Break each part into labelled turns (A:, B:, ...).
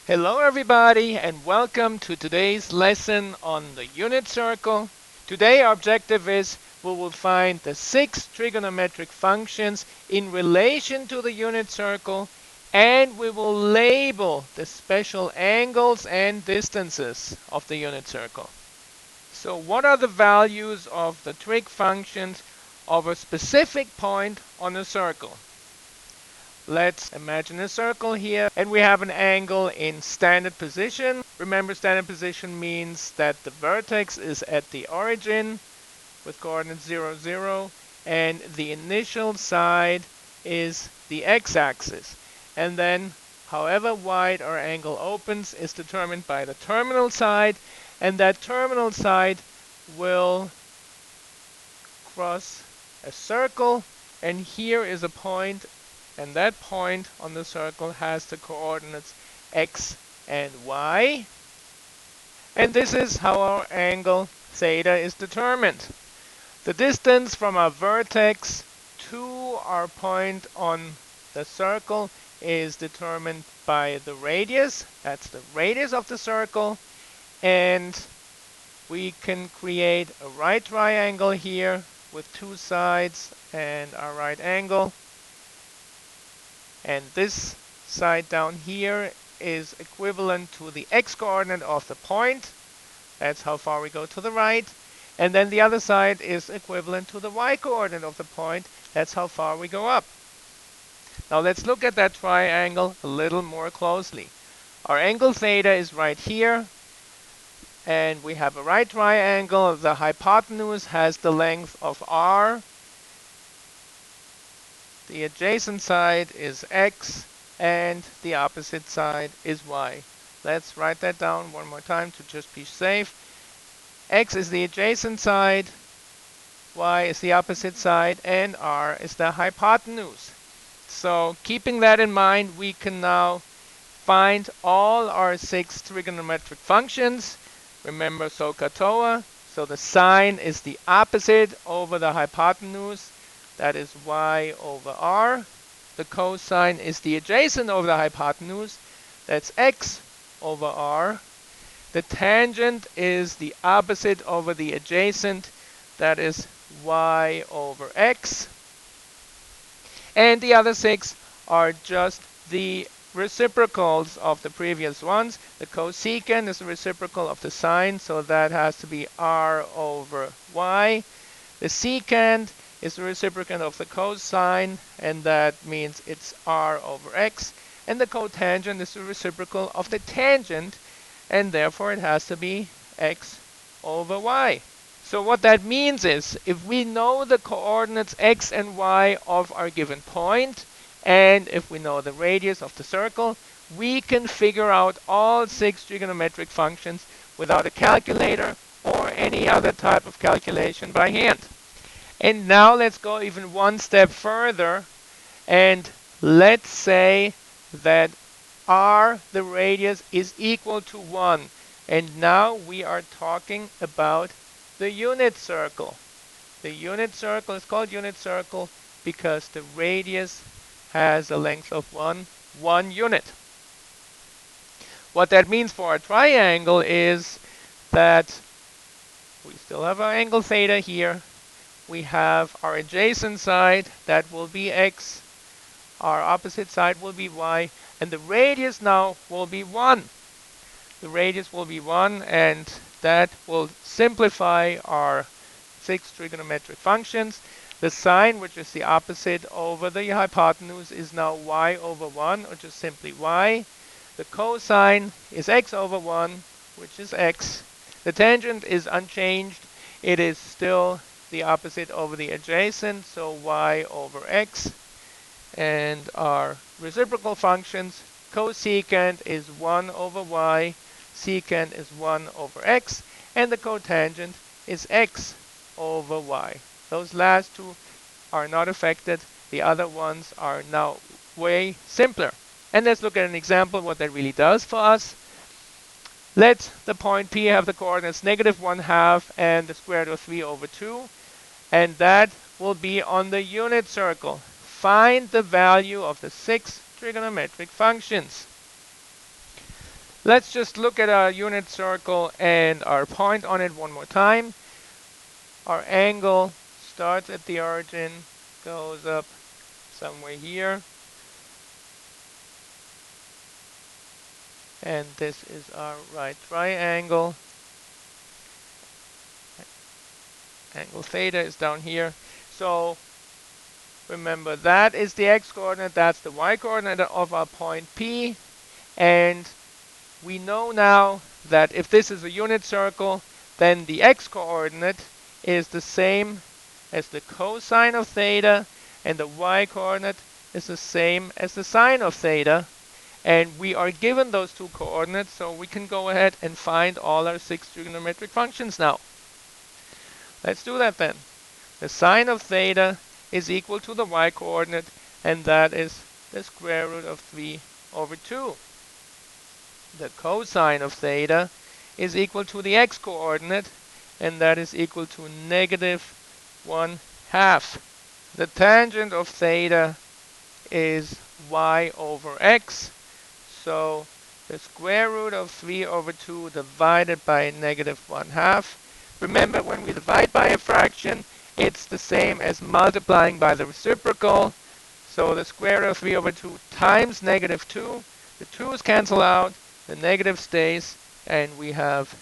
A: Hello everybody and welcome to today's lesson on the unit circle. Today our objective is we will find the 6 trigonometric functions in relation to the unit circle, and we will label the special angles and distances of the unit circle. So what are the values of the trig functions of a specific point on a circle? Let's imagine a circle here, and we have an angle in standard position. Remember, standard position means that the vertex is at the origin with coordinates 0, 0, and the initial side is the x-axis. And then, however wide our angle opens is determined by the terminal side, and that terminal side will cross a circle, and here is a point, and that point on the circle has the coordinates x and y. And this is how our angle theta is determined. The distance from our vertex to our point on the circle is determined by the radius. That's the radius of the circle. And we can create a right triangle here with two sides and our right angle. And this side down here is equivalent to the x-coordinate of the point. That's how far we go to the right. And then the other side is equivalent to the y-coordinate of the point. That's how far we go up. Now let's look at that triangle a little more closely. Our angle theta is right here. And we have a right triangle. The hypotenuse has the length of r. The adjacent side is x, and the opposite side is y. Let's write that down one more time to just be safe. X is the adjacent side, y is the opposite side, and r is the hypotenuse. So keeping that in mind, we can now find all our 6 trigonometric functions. Remember SOHCAHTOA. So the sine is the opposite over the hypotenuse. That is y over r. The cosine is the adjacent over the hypotenuse. That's x over r. The tangent is the opposite over the adjacent. That is y over x. And the other 6 are just the reciprocals of the previous ones. The cosecant is the reciprocal of the sine, so that has to be r over y. The secant is the reciprocant of the cosine, and that means it's r over x. And the cotangent is the reciprocal of the tangent, and therefore it has to be x over y. So what that means is, if we know the coordinates x and y of our given point, and if we know the radius of the circle, we can figure out all 6 trigonometric functions without a calculator or any other type of calculation by hand. And now let's go even one step further, and let's say that r, the radius, is equal to 1. And now we are talking about the unit circle. The unit circle is called unit circle because the radius has a length of 1 unit. What that means for a triangle is that we still have our angle theta here. We have our adjacent side, that will be x. Our opposite side will be y. And the radius now will be 1. The radius will be 1, and that will simplify our 6 trigonometric functions. The sine, which is the opposite over the hypotenuse, is now y over 1, which is simply y. The cosine is x over 1, which is x. The tangent is unchanged. It is still the opposite over the adjacent, so y over x. And our reciprocal functions, cosecant is 1 over y, secant is 1 over x, and the cotangent is x over y. Those last two are not affected. The other ones are now way simpler. And let's look at an example what that really does for us. Let the point P have the coordinates -1/2 and the square root of 3 over 2. And that will be on the unit circle. Find the value of the 6 trigonometric functions. Let's just look at our unit circle and our point on it one more time. Our angle starts at the origin, goes up somewhere here, and this is our right triangle. Angle theta is down here. So remember, that is the x-coordinate, that's the y-coordinate of our point P. And we know now that if this is a unit circle, then the x-coordinate is the same as the cosine of theta, and the y-coordinate is the same as the sine of theta. And we are given those two coordinates, so we can go ahead and find all our 6 trigonometric functions now. Let's do that then. The sine of theta is equal to the y-coordinate, and that is the square root of 3 over 2. The cosine of theta is equal to the x-coordinate, and that is equal to negative 1/2. The tangent of theta is y over x, so the square root of 3 over 2 divided by negative 1/2. Remember, when we divide by a fraction, it's the same as multiplying by the reciprocal. So the square root of 3 over 2 times negative 2. The 2's cancel out, the negative stays, and we have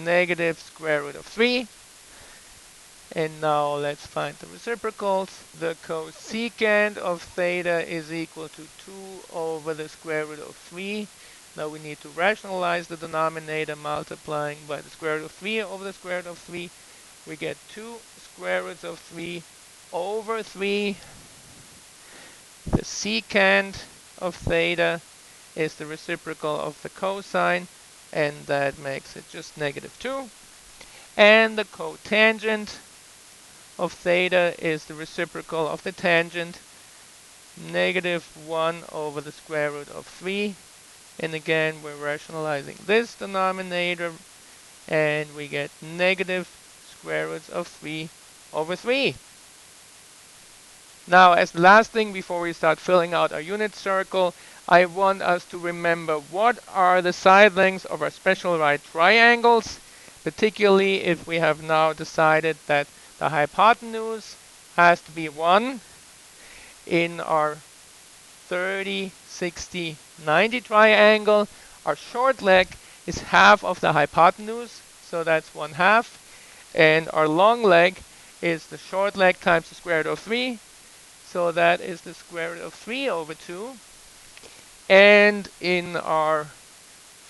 A: negative square root of 3. And now let's find the reciprocals. The cosecant of theta is equal to 2 over the square root of 3. Now we need to rationalize the denominator, multiplying by the square root of 3 over the square root of 3. We get 2 square roots of 3 over 3. The secant of theta is the reciprocal of the cosine, and that makes it just negative 2. And the cotangent of theta is the reciprocal of the tangent, negative 1 over the square root of 3. And again, we're rationalizing this denominator, and we get negative square roots of 3 over 3. Now, as the last thing before we start filling out our unit circle, I want us to remember what are the side lengths of our special right triangles, particularly if we have now decided that the hypotenuse has to be 1. In our 30, 60, 90 triangle, our short leg is half of the hypotenuse, so that's 1/2. And our long leg is the short leg times the square root of 3, so that is the square root of 3 over 2. And in our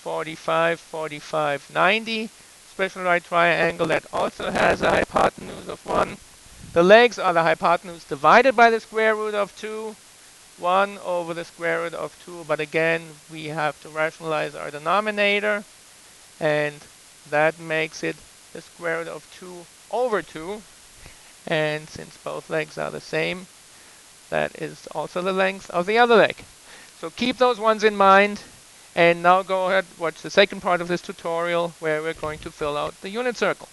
A: 45, 45, 90 special right triangle, that also has a hypotenuse of 1. The legs are the hypotenuse divided by the square root of 2, 1 over the square root of 2. But again, we have to rationalize our denominator, and that makes it the square root of 2 over 2. And since both legs are the same, that is also the length of the other leg. So keep those ones in mind. And now go ahead, watch the second part of this tutorial where we're going to fill out the unit circle.